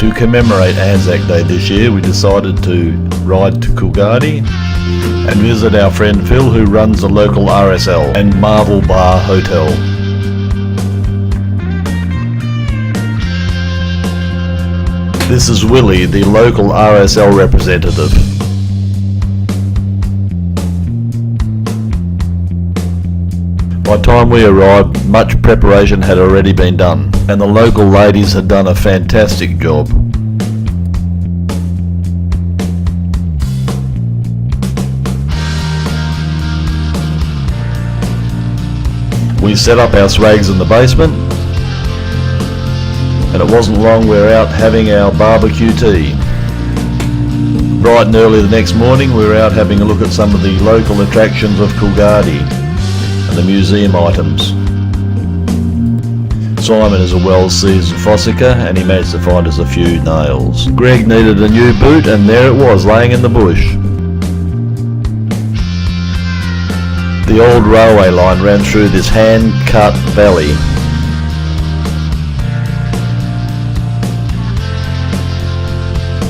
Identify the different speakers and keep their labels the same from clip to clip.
Speaker 1: To commemorate ANZAC Day this year, we decided to ride to Coolgardie and visit our friend Phil, who runs the local RSL and Marvel Bar Hotel. This is Willie, the local RSL representative. By the time we arrived, much preparation had already been done, and the local ladies had done a fantastic job. We set up our swags in the basement, and it wasn't long we were out having our barbecue tea. Bright and early the next morning we were out having a look at some of the local attractions of Coolgardie and the museum items. Simon is a well-seasoned fossicker and he managed to find us a few nails. Greg needed a new boot and there it was, laying in the bush. The old railway line ran through this hand-cut valley.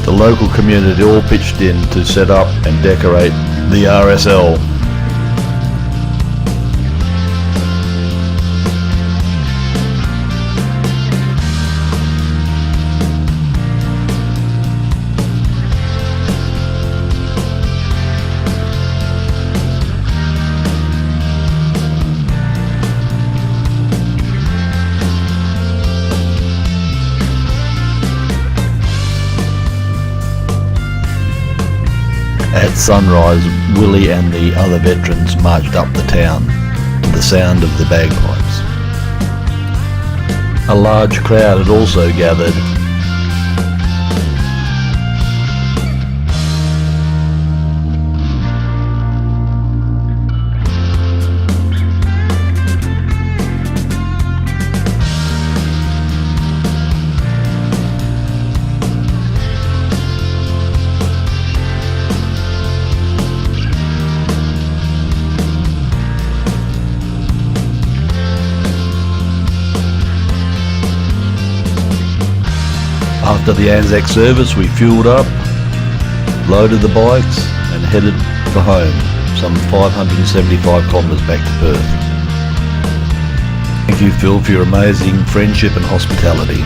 Speaker 1: The local community all pitched in to set up and decorate the RSL. At sunrise, Willie and the other veterans marched up the town to the sound of the bagpipes. A large crowd had also gathered. After the ANZAC service, we fueled up, loaded the bikes and headed for home, some 575 kilometres back to Perth. Thank you, Phil, for your amazing friendship and hospitality.